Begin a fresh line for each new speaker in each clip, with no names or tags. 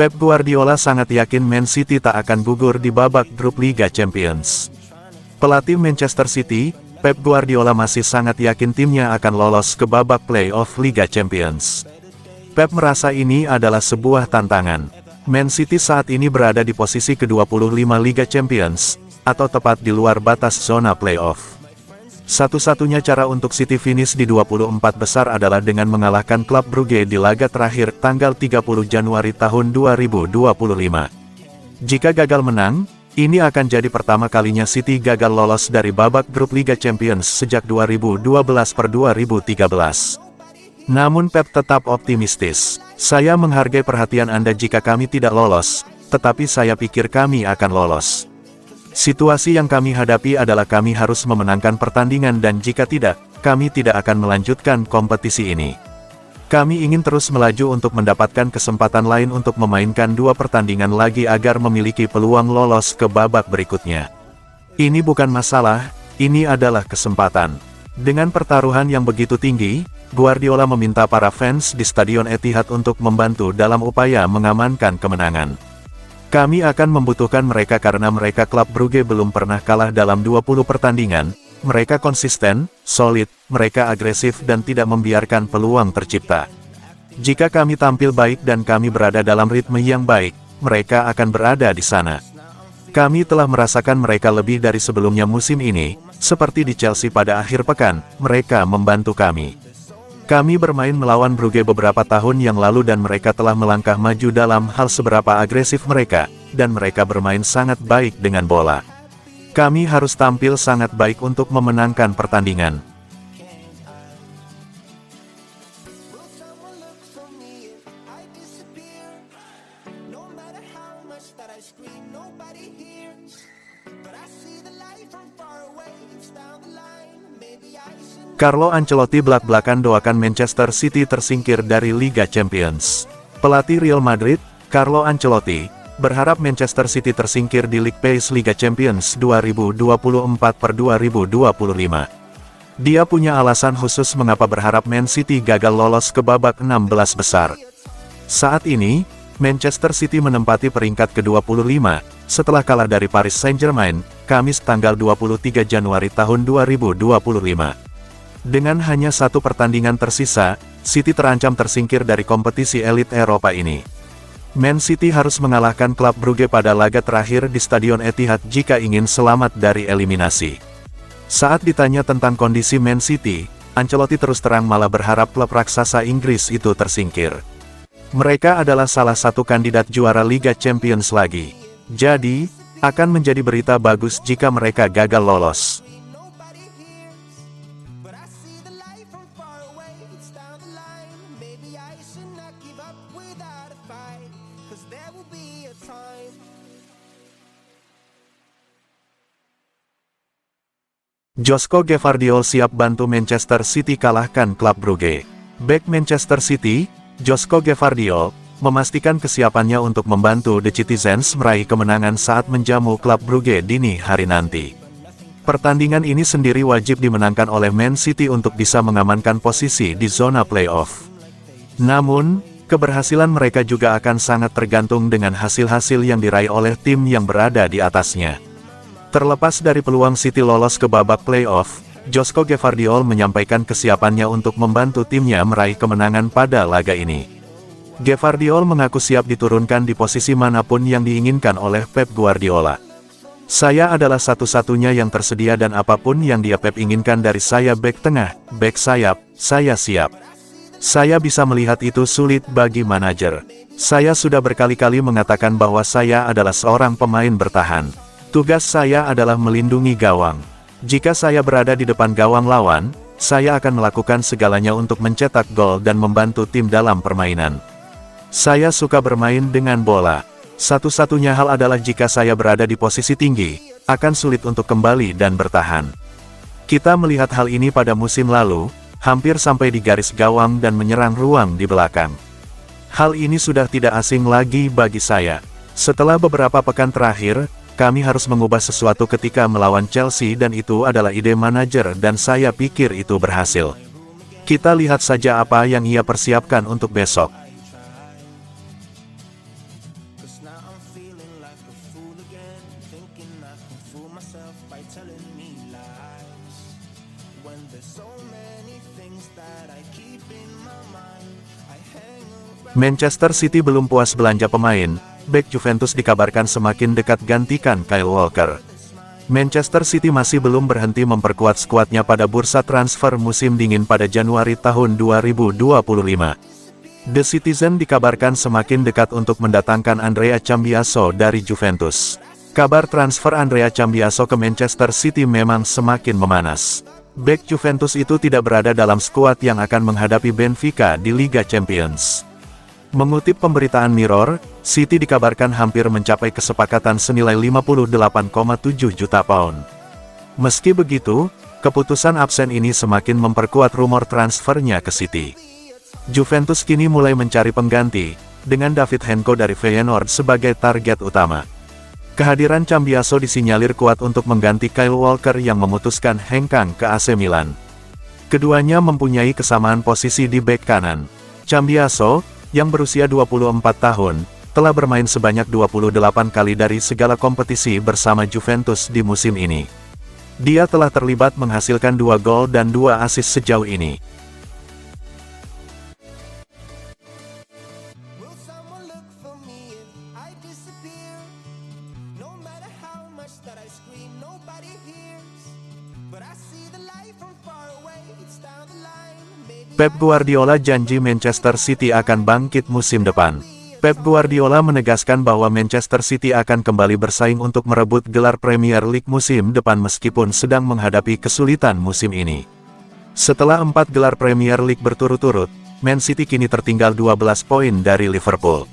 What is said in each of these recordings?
Pep Guardiola sangat yakin Man City tak akan gugur di babak grup Liga Champions. Pelatih Manchester City, Pep Guardiola masih sangat yakin timnya akan lolos ke babak play-off Liga Champions. Pep merasa ini adalah sebuah tantangan. Man City saat ini berada di posisi ke-25 Liga Champions, atau tepat di luar batas zona play-off. Satu-satunya cara untuk City finish di 24 besar adalah dengan mengalahkan klub Brugge di laga terakhir tanggal 30 Januari tahun 2025. Jika gagal menang, ini akan jadi pertama kalinya City gagal lolos dari babak grup Liga Champions sejak 2012-2013. Namun Pep tetap optimistis. Saya menghargai perhatian Anda jika kami tidak lolos, tetapi saya pikir kami akan lolos. Situasi yang kami hadapi adalah kami harus memenangkan pertandingan dan jika tidak, kami tidak akan melanjutkan kompetisi ini. Kami ingin terus melaju untuk mendapatkan kesempatan lain untuk memainkan 2 pertandingan lagi agar memiliki peluang lolos ke babak berikutnya. Ini bukan masalah, ini adalah kesempatan. Dengan pertaruhan yang begitu tinggi, Guardiola meminta para fans di Stadion Etihad untuk membantu dalam upaya mengamankan kemenangan. Kami akan membutuhkan mereka karena mereka klub Brugge belum pernah kalah dalam 20 pertandingan, mereka konsisten, solid, mereka agresif dan tidak membiarkan peluang tercipta. Jika kami tampil baik dan kami berada dalam ritme yang baik, mereka akan berada di sana. Kami telah merasakan mereka lebih dari sebelumnya musim ini, seperti di Chelsea pada akhir pekan, mereka membantu kami. Kami bermain melawan Brugge beberapa tahun yang lalu dan mereka telah melangkah maju dalam hal seberapa agresif mereka, dan mereka bermain sangat baik dengan bola. Kami harus tampil sangat baik untuk memenangkan pertandingan. Carlo Ancelotti belak-belakan doakan Manchester City tersingkir dari Liga Champions. Pelatih Real Madrid, Carlo Ancelotti, berharap Manchester City tersingkir di League Pace Liga Champions 2024-2025. Dia punya alasan khusus mengapa berharap Man City gagal lolos ke babak 16 besar. Saat ini, Manchester City menempati peringkat ke-25, setelah kalah dari Paris Saint-Germain, Kamis tanggal 23 Januari tahun 2025. Dengan hanya 1 pertandingan tersisa, City terancam tersingkir dari kompetisi elit Eropa ini. Man City harus mengalahkan klub Brugge pada laga terakhir di Stadion Etihad jika ingin selamat dari eliminasi. Saat ditanya tentang kondisi Man City, Ancelotti terus terang malah berharap klub raksasa Inggris itu tersingkir. Mereka adalah salah satu kandidat juara Liga Champions lagi. Jadi, akan menjadi berita bagus jika mereka gagal lolos. Josko Gvardiol siap bantu Manchester City kalahkan klub Brugge. Bek Manchester City, Josko Gvardiol, memastikan kesiapannya untuk membantu The Citizens meraih kemenangan saat menjamu klub Brugge dini hari nanti. Pertandingan ini sendiri wajib dimenangkan oleh Man City untuk bisa mengamankan posisi di zona playoff. Namun, keberhasilan mereka juga akan sangat tergantung dengan hasil-hasil yang diraih oleh tim yang berada di atasnya. Terlepas dari peluang City lolos ke babak playoff, Josko Gvardiol menyampaikan kesiapannya untuk membantu timnya meraih kemenangan pada laga ini. Gvardiol mengaku siap diturunkan di posisi manapun yang diinginkan oleh Pep Guardiola. Saya adalah satu-satunya yang tersedia dan apapun yang dia Pep inginkan dari saya bek tengah, bek sayap, saya siap. Saya bisa melihat itu sulit bagi manajer. Saya sudah berkali-kali mengatakan bahwa saya adalah seorang pemain bertahan. Tugas saya adalah melindungi gawang. Jika saya berada di depan gawang lawan, saya akan melakukan segalanya untuk mencetak gol dan membantu tim dalam permainan. Saya suka bermain dengan bola. Satu-satunya hal adalah jika saya berada di posisi tinggi, akan sulit untuk kembali dan bertahan. Kita melihat hal ini pada musim lalu, hampir sampai di garis gawang dan menyerang ruang di belakang. Hal ini sudah tidak asing lagi bagi saya. Setelah beberapa pekan terakhir, kami harus mengubah sesuatu ketika melawan Chelsea dan itu adalah ide manajer dan saya pikir itu berhasil. Kita lihat saja apa yang ia persiapkan untuk besok.
feeling like a fool again, thinking I can fool myself by telling me lies. When there's so many things that I keep in my mind, I hang around.
Manchester City belum puas belanja pemain, bek Juventus dikabarkan semakin dekat gantikan Kyle Walker. Manchester City masih belum berhenti memperkuat skuadnya pada bursa transfer musim dingin pada Januari tahun 2025. The Citizen dikabarkan semakin dekat untuk mendatangkan Andrea Cambiaso dari Juventus. Kabar transfer Andrea Cambiaso ke Manchester City memang semakin memanas. Bek Juventus itu tidak berada dalam skuad yang akan menghadapi Benfica di Liga Champions. Mengutip pemberitaan Mirror, City dikabarkan hampir mencapai kesepakatan senilai 58,7 juta pound. Meski begitu, keputusan absen ini semakin memperkuat rumor transfernya ke City. Juventus kini mulai mencari pengganti, dengan David Henko dari Feyenoord sebagai target utama. Kehadiran Cambiaso disinyalir kuat untuk mengganti Kyle Walker yang memutuskan hengkang ke AC Milan. Keduanya mempunyai kesamaan posisi di bek kanan. Cambiaso, yang berusia 24 tahun, telah bermain sebanyak 28 kali dari segala kompetisi bersama Juventus di musim ini. Dia telah terlibat menghasilkan 2 gol dan 2 assist sejauh ini. Pep Guardiola janji Manchester City akan bangkit musim depan. Pep Guardiola menegaskan bahwa Manchester City akan kembali bersaing untuk merebut gelar Premier League musim depan meskipun sedang menghadapi kesulitan musim ini. Setelah 4 gelar Premier League berturut-turut, Man City kini tertinggal 12 poin dari Liverpool.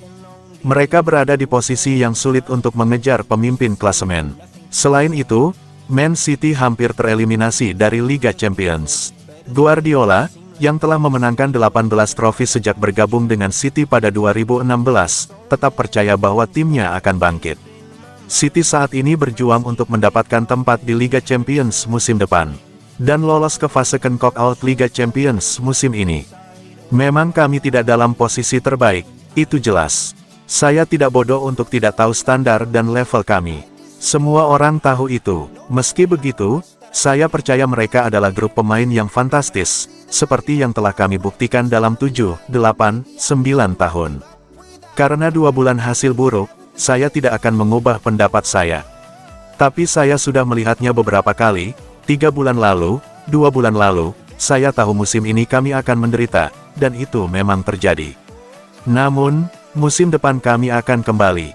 Mereka berada di posisi yang sulit untuk mengejar pemimpin klasemen. Selain itu, Man City hampir tereliminasi dari Liga Champions. Guardiola, yang telah memenangkan 18 trofi sejak bergabung dengan City pada 2016, tetap percaya bahwa timnya akan bangkit. City saat ini berjuang untuk mendapatkan tempat di Liga Champions musim depan, dan lolos ke fase knockout Liga Champions musim ini. Memang kami tidak dalam posisi terbaik, itu jelas. Saya tidak bodoh untuk tidak tahu standar dan level kami. Semua orang tahu itu. Meski begitu, saya percaya mereka adalah grup pemain yang fantastis, seperti yang telah kami buktikan dalam 7, 8, 9 tahun. Karena 2 bulan hasil buruk, saya tidak akan mengubah pendapat saya. Tapi saya sudah melihatnya beberapa kali, 3 bulan lalu, 2 bulan lalu, saya tahu musim ini kami akan menderita, dan itu memang terjadi. Namun, musim depan kami akan kembali.